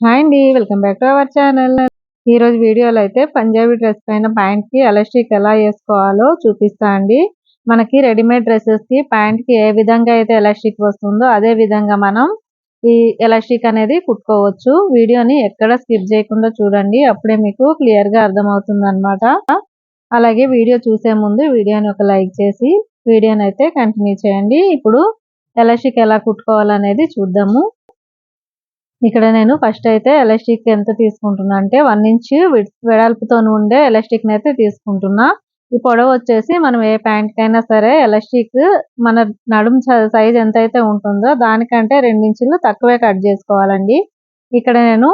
Hi అండి, welcome back to our channel. ఈరోజు వీడియోలో అయితే పంజాబీ డ్రెస్ పైన ప్యాంట్కి ఎలాస్టిక్ ఎలా వేసుకోవాలో చూపిస్తా అండి. మనకి రెడీమేడ్ డ్రెస్సెస్కి ప్యాంట్కి ఏ విధంగా అయితే ఎలాస్టిక్ వస్తుందో అదే విధంగా మనం ఈ ఎలాస్టిక్ అనేది కుట్టుకోవచ్చు. వీడియోని ఎక్కడ స్కిప్ చేయకుండా చూడండి, అప్పుడే మీకు క్లియర్గా అర్థమవుతుంది అనమాట. అలాగే వీడియో చూసే ముందు వీడియోని ఒక లైక్ చేసి వీడియోని అయితే కంటిన్యూ చేయండి. ఇప్పుడు ఎలాస్టిక్ ఎలా కుట్టుకోవాలనేది చూద్దాము. ఇక్కడ నేను ఫస్ట్ అయితే ఎలాస్టిక్ ఎంత తీసుకుంటున్నా అంటే 1 ఇంచ్ వెడల్పుతో ఉండే ఎలాస్టిక్ అయితే తీసుకుంటున్నా. ఈ పొడవు వచ్చేసి మనం ఏ ప్యాంట్ కైనా సరే ఎలాస్టిక్ మన నడుము సైజ్ ఎంత అయితే ఉంటుందో దానికంటే 2 ఇంచులు తక్కువే కట్ చేసుకోవాలండి. ఇక్కడ నేను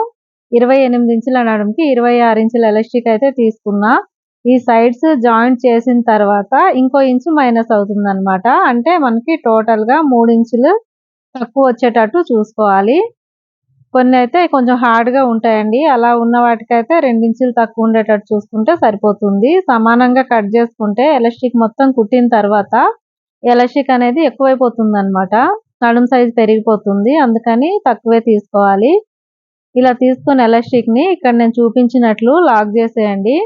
28 ఇంచుల నడుముకి 26 ఇంచుల ఎలాస్టిక్ అయితే తీసుకున్నా. ఈ సైడ్స్ జాయింట్ చేసిన తర్వాత ఇంకో ఇంచు మైనస్ అవుతుంది అనమాట. అంటే మనకి టోటల్ గా 3 ఇంచులు తక్కువ వచ్చేటట్టు చూసుకోవాలి. కొన్ని అయితే కొంచెం హార్డ్‌గా ఉంటాయండి. అలా ఉన్న వాటికైతే 2 ఇంచులు తక్కువ ఉండేటట్టు చూసుకుంటే సరిపోతుంది. సమానంగా కట్ చేసుకుంటే ఎలాస్టిక్ మొత్తం కుట్టిన తర్వాత ఎలాస్టిక్ అనేది ఎక్కువైపోతుందన్నమాట. నడుము సైజ్ పెరిగిపోతుంది. అందుకని తక్కువే తీసుకోవాలి. ఇలా తీసుకున్న ఎలాస్టిక్‌ని ఇక్కడ నేను చూపించినట్లు లాక్ చేసేయండి.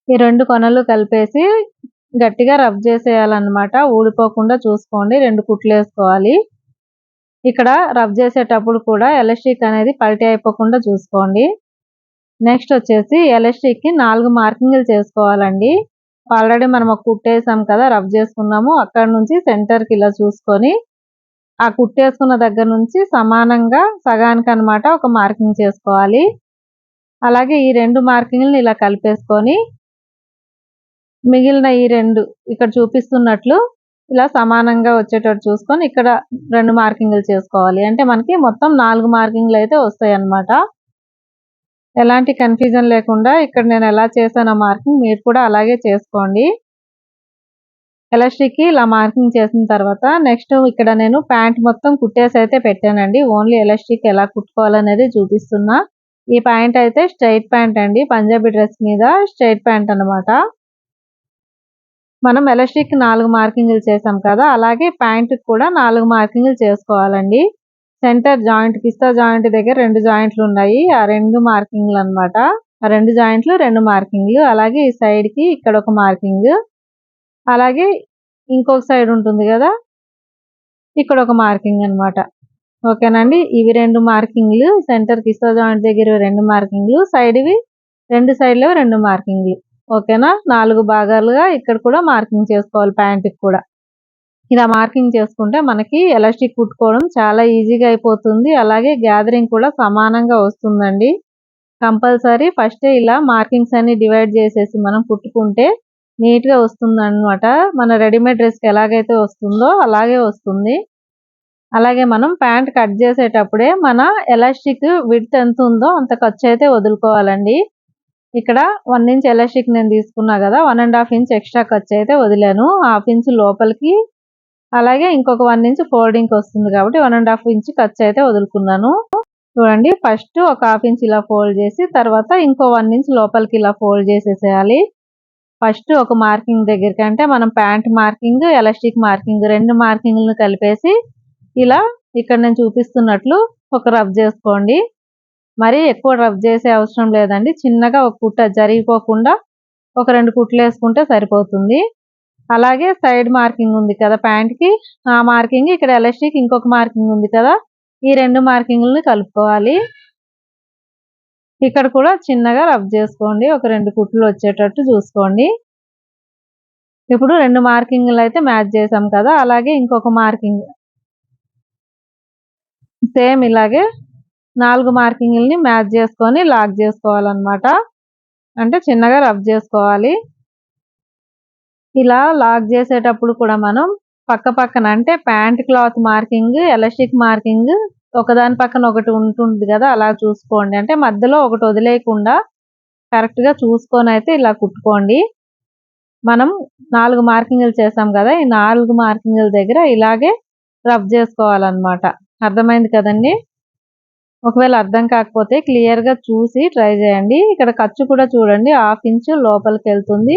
ఈ 2 కొనలు కలిపేసి గట్టిగా రబ్ చేసేయాలన్నమాట. ఊడిపోకుండా చూసుకోండి. 2 కుట్లు వేసుకోవాలి. ఇక్కడ రబ్ చేసేటప్పుడు కూడా ఎలాస్టిక్ అనేది పల్టీ అయిపోకుండా చూసుకోండి. నెక్స్ట్ వచ్చేసి ఎలాస్టిక్ కి 4 మార్కింగ్లు చేసుకోవాలండి. ఆల్రెడీ మనం ఒక కుట్టేసాం కదా, రబ్ చేసుకున్నాము. అక్కడ నుంచి సెంటర్ కి ఇలా చూసుకొని ఆ కుట్టేసుకున్న దగ్గర నుంచి సమానంగా సగానికి అన్నమాట ఒక మార్కింగ్ చేసుకోవాలి. అలాగే ఈ 2 మార్కింగ్లను ఇలా కలిపేసుకొని మిగిలిన ఈ 2 ఇక్కడ చూపిస్తున్నట్లు ఇలా సమానంగా వచ్చేటట్టు చూసుకొని ఇక్కడ 2 మార్కింగ్లు చేసుకోవాలి. అంటే మనకి మొత్తం 4 మార్కింగ్లు అయితే వస్తాయి అన్నమాట. ఎలాంటి కన్ఫ్యూజన్ లేకుండా ఇక్కడ నేను ఎలా చేశానో మార్కింగ్ మీరు కూడా అలాగే చేసుకోండి. ఎలాస్టిక్ కి ఇలా మార్కింగ్ చేసిన తర్వాత నెక్స్ట్ ఇక్కడ నేను ప్యాంట్ మొత్తం కుట్టేసి అయితే పెట్టానండి. ఓన్లీ ఎలాస్టిక్ ఎలా కుట్టుకోవాలనేది చూపిస్తున్నా. ఈ ప్యాంట్ అయితే స్ట్రైట్ ప్యాంట్ అండి. పంజాబీ డ్రెస్ మీద స్ట్రైట్ ప్యాంట్ అన్నమాట. మనం ఎలాస్టిక్ 4 మార్కింగ్లు చేసాం కదా, అలాగే ప్యాంట్ కూడా 4 మార్కింగ్లు చేసుకోవాలండి. సెంటర్ జాయింట్ పిస్తా జాయింట్ దగ్గర 2 జాయింట్లు ఉన్నాయి. ఆ 2 మార్కింగ్లు అన్నమాట. ఆ 2 జాయింట్లు 2 మార్కింగ్లు. అలాగే ఈ సైడ్ కి ఇక్కడ ఒక మార్కింగ్, అలాగే ఇంకొక సైడ్ ఉంటుంది కదా, ఇక్కడ ఒక మార్కింగ్ అన్నమాట. ఓకేనండి. ఇవి 2 మార్కింగ్లు, సెంటర్ పిస్తా జాయింట్ దగ్గర 2 మార్కింగ్లు, సైడ్వి 2 సైడ్లో 2 మార్కింగ్లు. ఓకేనా. 4 భాగాలుగా ఇక్కడ కూడా మార్కింగ్ చేసుకోవాలి ప్యాంట్కి కూడా. ఇలా మార్కింగ్ చేసుకుంటే మనకి ఎలాస్టిక్ కుట్టుకోవడం చాలా ఈజీగా అయిపోతుంది. అలాగే గ్యాదరింగ్ కూడా సమానంగా వస్తుందండి. కంపల్సరీ ఫస్టే ఇలా మార్కింగ్స్ అన్ని డివైడ్ చేసేసి మనం కుట్టుకుంటే నీట్గా వస్తుంది అనమాట. మన రెడీమేడ్ డ్రెస్కి ఎలాగైతే వస్తుందో అలాగే వస్తుంది. అలాగే మనం ప్యాంట్ కట్ చేసేటప్పుడే మన ఎలాస్టిక్ విడ్త్ ఎంత ఉందో అంత ఖర్చు అయితే వదులుకోవాలండి. ఇక్కడ 1 ఇంచ్ ఎలాస్టిక్ నేను తీసుకున్నా కదా, 1.5 ఇంచ్ ఎక్స్ట్రా ఖర్చు అయితే వదిలాను. 1/2 ఇంచ్ లోపలికి, అలాగే ఇంకొక 1 ఇంచ్ ఫోల్డింగ్ వస్తుంది కాబట్టి 1.5 ఇంచ్ ఖర్చు అయితే వదులుకున్నాను. చూడండి, ఫస్ట్ ఒక 1/2 ఇంచ్ ఇలా ఫోల్డ్ చేసి తర్వాత ఇంకో 1 ఇంచ్ లోపలికి ఇలా ఫోల్డ్ చేసేసేయాలి. ఫస్ట్ ఒక మార్కింగ్ దగ్గరికి, అంటే మనం ప్యాంట్ మార్కింగ్ ఎలాస్టిక్ మార్కింగ్ 2 మార్కింగ్లను కలిపేసి ఇలా ఇక్కడ నేను చూపిస్తున్నట్లు ఒక రబ్ చేసుకోండి. మరీ ఎక్కువ రబ్ చేసే అవసరం లేదండి. చిన్నగా ఒక కుట్ట జరిగిపోకుండా ఒక 2 కుట్లు వేసుకుంటే సరిపోతుంది. అలాగే సైడ్ మార్కింగ్ ఉంది కదా ప్యాంట్కి, ఆ మార్కింగ్ ఇక్కడ ఎలాస్టిక్ ఇంకొక మార్కింగ్ ఉంది కదా, ఈ 2 మార్కింగ్లను కలుపుకోవాలి. ఇక్కడ కూడా చిన్నగా రబ్ చేసుకోండి. ఒక 2 కుట్లు వచ్చేటట్టు చూసుకోండి. ఇప్పుడు 2 మార్కింగ్లు అయితే మ్యాచ్ చేసాం కదా, అలాగే ఇంకొక మార్కింగ్ సేమ్ ఇలాగే 4 మార్కింగ్లని మ్యాచ్ చేసుకొని లాక్ చేసుకోవాలన్నమాట. అంటే చిన్నగా రబ్ చేసుకోవాలి. ఇలా లాక్ చేసేటప్పుడు కూడా మనం పక్క పక్కన, అంటే pant cloth marking elastic marking ఒకదాని పక్కన ఒకటి ఉంటుంది కదా, అలా చూసుకోండి. అంటే మధ్యలో ఒకటి వదిలేయకుండా కరెక్ట్గా చూసుకొని అయితే ఇలా కుట్టుకోండి. మనం 4 మార్కింగ్లు చేసాం కదా, ఈ 4 మార్కింగ్ల దగ్గర ఇలాగే రబ్ చేసుకోవాలన్నమాట. అర్థమైంది కదండి. ఒకవేళ అర్థం కాకపోతే క్లియర్గా చూసి ట్రై చేయండి. ఇక్కడ ఖర్చు కూడా చూడండి, 1/2 ఇంచ్ లోపలికి వెళ్తుంది,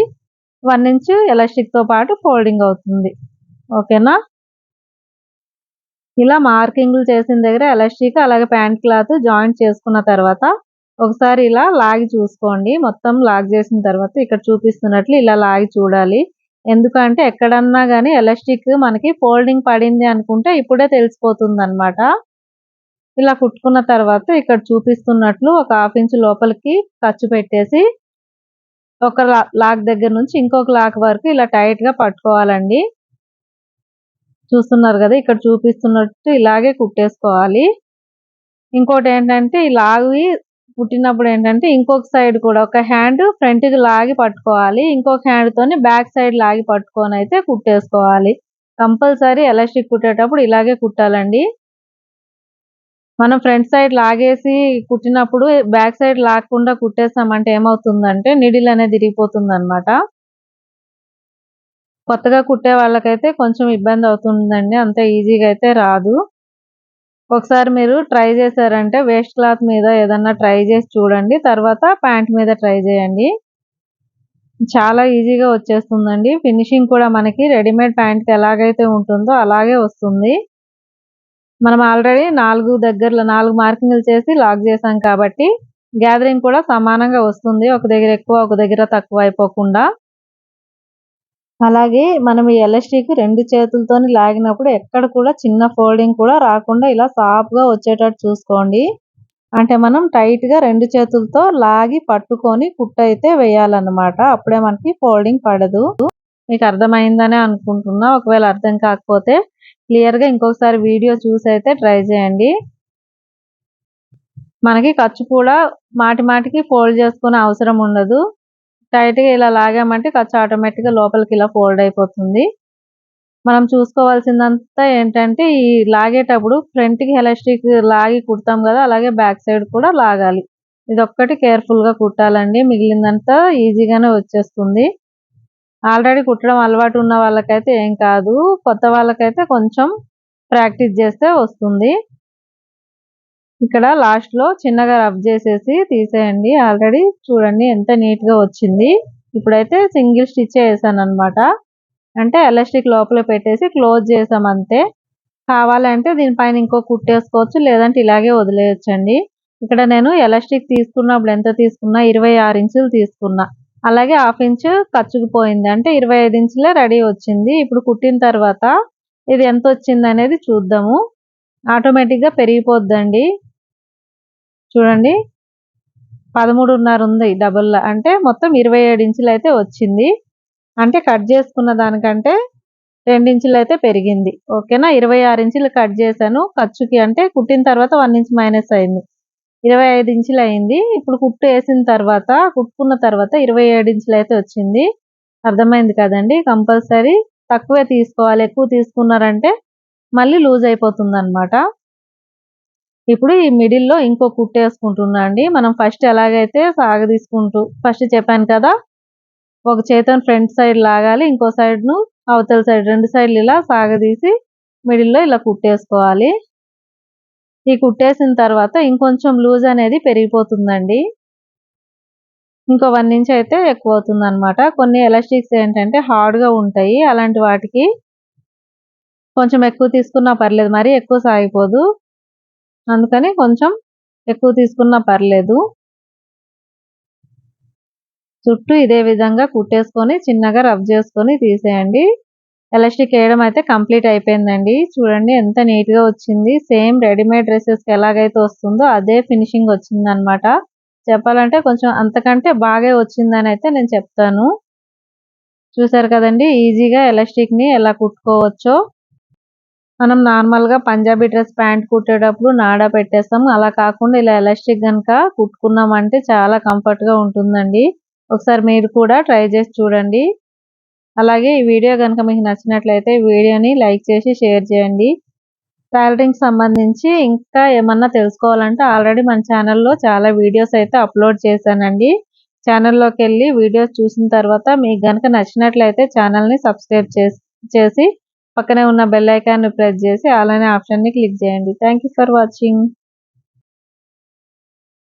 1 ఇంచ్ ఎలాస్టిక్తో పాటు ఫోల్డింగ్ అవుతుంది. ఓకేనా. ఇలా మార్కింగ్లు చేసిన దగ్గర ఎలాస్టిక్ అలాగే ప్యాంట్ క్లాత్ జాయింట్ చేసుకున్న తర్వాత ఒకసారి ఇలా లాగి చూసుకోండి. మొత్తం లాగ్ చేసిన తర్వాత ఇక్కడ చూపిస్తున్నట్లు ఇలా లాగి చూడాలి. ఎందుకంటే ఎక్కడన్నా గానీ ఎలాస్టిక్ మనకి ఫోల్డింగ్ పడింది అనుకుంటే ఇప్పుడే తెలిసిపోతుందన్నమాట. ఇలా కుట్టుకున్న తర్వాత ఇక్కడ చూపిస్తున్నట్లు ఒక 1/2 ఇంచ్ లోపలికి ఖర్చు పెట్టేసి ఒక లాక్ దగ్గర నుంచి ఇంకొక లాక్ వరకు ఇలా టైట్‌గా పట్టుకోవాలండి. చూస్తున్నారు కదా! ఇక్కడ చూపిస్తున్నట్టు ఇలాగే కుట్టేసుకోవాలి. ఇంకోటేంటంటే ఈ లాగి కుట్టినప్పుడు ఏంటంటే ఇంకొక సైడ్ కూడా ఒక హ్యాండ్ ఫ్రంట్‌కి లాగి పట్టుకోవాలి. ఇంకొక హ్యాండ్‌తోని బ్యాక్ సైడ్ లాగి పట్టుకొనైతే కుట్టేసుకోవాలి. కంపల్సరీ ఎలాస్టిక్ కుట్టేటప్పుడు ఇలాగే కుట్టాలండి. మనం ఫ్రంట్ సైడ్ లాగేసి కుట్టినప్పుడు బ్యాక్ సైడ్ లాగకుండా కుట్టేసామంటే ఏమవుతుందంటే నీడిల్ అనేది ఇరిగిపోతుందన్నమాట. కొత్తగా కుట్టే వాళ్ళకైతే కొంచెం ఇబ్బంది అవుతుందండి. అంత ఈజీగా అయితే రాదు. ఒకసారి మీరు ట్రై చేశారంటే వేస్ట్ క్లాత్ మీద ఏదన్నా ట్రై చేసి చూడండి. తర్వాత ప్యాంట్ మీద ట్రై చేయండి. చాలా ఈజీగా వచ్చేస్తుందండి. ఫినిషింగ్ కూడా మనకి రెడీమేడ్ ప్యాంట్‌కి ఎలాగైతే ఉంటుందో అలాగే వస్తుంది. మనం ఆల్రెడీ 4 మార్కింగ్‌లు చేసి లాక్ చేసాం కాబట్టి గ్యాదరింగ్ కూడా సమానంగా వస్తుంది. ఒక దగ్గర ఎక్కువ, ఒక దగ్గర తక్కువ అయిపోకుండా. అలాగే మనం ఈ ఎలాస్టిక్ 2 చేతులతోని లాగినప్పుడు ఎక్కడ కూడా చిన్న ఫోల్డింగ్ కూడా రాకుండా ఇలా సాఫ్‌గా వచ్చేటట్టు చూసుకోండి. అంటే మనం టైట్‌గా 2 చేతులతో లాగి పట్టుకొని కుట్టయితే వేయాలన్నమాట. అప్పుడే మనకి ఫోల్డింగ్ పడదు. మీకు అర్థమైందనే అనుకుంటున్నా. ఒకవేళ అర్థం కాకపోతే క్లియర్‌గా ఇంకొకసారి వీడియో చూసైతే ట్రై చేయండి. మనకి ఖర్చు కూడా మాటికి ఫోల్డ్ చేసుకునే అవసరం ఉండదు. టైట్‌గా ఇలా లాగామంటే ఖర్చు ఆటోమేటిక్‌గా లోపలికి ఇలా ఫోల్డ్ అయిపోతుంది. మనం చూసుకోవాల్సిందంతా ఏంటంటే ఈ లాగేటప్పుడు ఫ్రంట్‌కి ఎలాస్టిక్ లాగి కుడతాం కదా! అలాగే బ్యాక్ సైడ్ కూడా లాగాలి. ఇదొక్కటి కేర్‌ఫుల్‌గా కుట్టాలండి. మిగిలిందంతా ఈజీగానే వచ్చేస్తుంది. ఆల్రెడీ కుట్టడం అలవాటు ఉన్న వాళ్ళకైతే ఏం కాదు. కొత్త వాళ్ళకైతే కొంచెం ప్రాక్టీస్ చేస్తే వస్తుంది. ఇక్కడ లాస్ట్‌లో చిన్నగా రబ్ చేసేసి తీసేయండి. ఆల్రెడీ చూడండి ఎంత నీట్‌గా వచ్చింది. ఇప్పుడైతే సింగిల్ స్టిచ్చే ఏసానన్నమాట. అంటే ఎలాస్టిక్ లోపల పెట్టేసి క్లోజ్ చేసాం అంతే. కావాలంటే దీనిపైన ఇంకో కుట్టేసుకోవచ్చు. లేదంటే ఇలాగే వదిలేయొచ్చండి. ఇక్కడ నేను ఎలాస్టిక్ తీసుకున్నప్పుడు ఎంత తీసుకున్నా 26 ఇంచులు తీసుకున్నా. అలాగే 1/2 ఇంచ్ ఖర్చుకుపోయింది. అంటే 25 ఇంచులే రెడీ వచ్చింది. ఇప్పుడు కుట్టిన తర్వాత ఇది ఎంతొచ్చిందనేది చూద్దాము. ఆటోమేటిక్‌గా పెరిగిపోద్దండి. చూడండి 13.5 ఉంది డబుల్‌లా. అంటే మొత్తం 27 ఇంచులైతే వచ్చింది. అంటే కట్ చేసుకున్న దానికంటే 2 ఇంచులైతే పెరిగింది. ఓకేనా. 26 ఇంచులు కట్ చేశాను ఖర్చుకి. అంటే కుట్టిన తర్వాత 1 ఇంచ్ మైనస్ అయింది. 25 ఇంచులు అయింది. ఇప్పుడు కుట్టు ఏసిన తర్వాత కుట్టుకున్న తర్వాత 27 ఇంచులైతే వచ్చింది. అర్థమైంది కదండీ. కంపల్సరీ తక్కువే తీసుకోవాలి. ఎక్కువ తీసుకున్నారంటే మళ్ళీ లూజ్ అయిపోతుందన్నమాట. ఇప్పుడు ఈ మిడిల్‌లో ఇంకో కుట్టేసుకుంటున్నా అండి. మనం ఫస్ట్ ఎలాగైతే సాగదీసుకుంటూ ఫస్ట్ చెప్పాను కదా! ఒక చేతోని ఫ్రంట్ సైడ్ లాగాలి. ఇంకో సైడ్‌ను అవతల సైడ్ 2 సైడ్‌లు ఇలా సాగదీసి మిడిల్‌లో ఇలా కుట్టేసుకోవాలి. ఈ కుట్టేసిన తర్వాత ఇంకొంచెం లూజ్ అనేది పెరిగిపోతుందండి. ఇంకో 1 ఇంచ్ అయితే ఎక్కువ అవుతుందన్నమాట. కొన్ని ఎలాస్టిక్స్ ఏంటంటే హార్డ్‌గా ఉంటాయి. అలాంటి వాటికి కొంచెం ఎక్కువ తీసుకున్నా పర్లేదు. మరీ ఎక్కువ సాగిపోదు. అందుకని కొంచెం ఎక్కువ తీసుకున్నా పర్లేదు. చుట్టూ ఇదే విధంగా కుట్టేసుకొని చిన్నగా రబ్ చేసుకొని తీసేయండి. ఎలాస్టిక్ వేయడం అయితే కంప్లీట్ అయిపోయిందండి. చూడండి ఎంత నీట్‌గా వచ్చింది. సేమ్ రెడీమేడ్ డ్రెసెస్‌కి ఎలాగైతే వస్తుందో అదే ఫినిషింగ్ వచ్చిందన్నమాట. చెప్పాలంటే కొంచెం అంతకంటే బాగే వచ్చిందని అయితే నేను చెప్తాను. చూసారు కదండీ ఈజీగా ఎలాస్టిక్‌ని ఎలా కుట్టుకోవచ్చో. మనం నార్మల్‌గా పంజాబీ డ్రెస్ ప్యాంట్ కుట్టేటప్పుడు నాడా పెట్టేస్తాం. అలా కాకుండా ఇలా ఎలాస్టిక్ గనుక కుట్టుకున్నామంటే చాలా కంఫర్ట్‌గా ఉంటుందండి. ఒకసారి మీరు కూడా ట్రై చేసి చూడండి. అలాగే ఈ వీడియో గనుక మీకు నచ్చినట్లయితే వీడియోని లైక్ చేసి షేర్ చేయండి. టైలరింగ్‌కి సంబంధించి ఇంకా ఏమన్నా తెలుసుకోవాలంటే ఆల్రెడీ మన ఛానల్‌లో చాలా వీడియోస్ అయితే అప్‌లోడ్ చేశానండి. ఛానల్‌లోకెళ్ళి వీడియోస్ చూసిన తర్వాత మీకు గనుక నచ్చినట్లయితే ఛానల్‌ని సబ్స్క్రైబ్ చేసి పక్కనే ఉన్న బెల్ ఐకాన్‌ని ప్రెస్ చేసి ఆల్ అనే ఆప్షన్‌ని క్లిక్ చేయండి. Thank you for watching.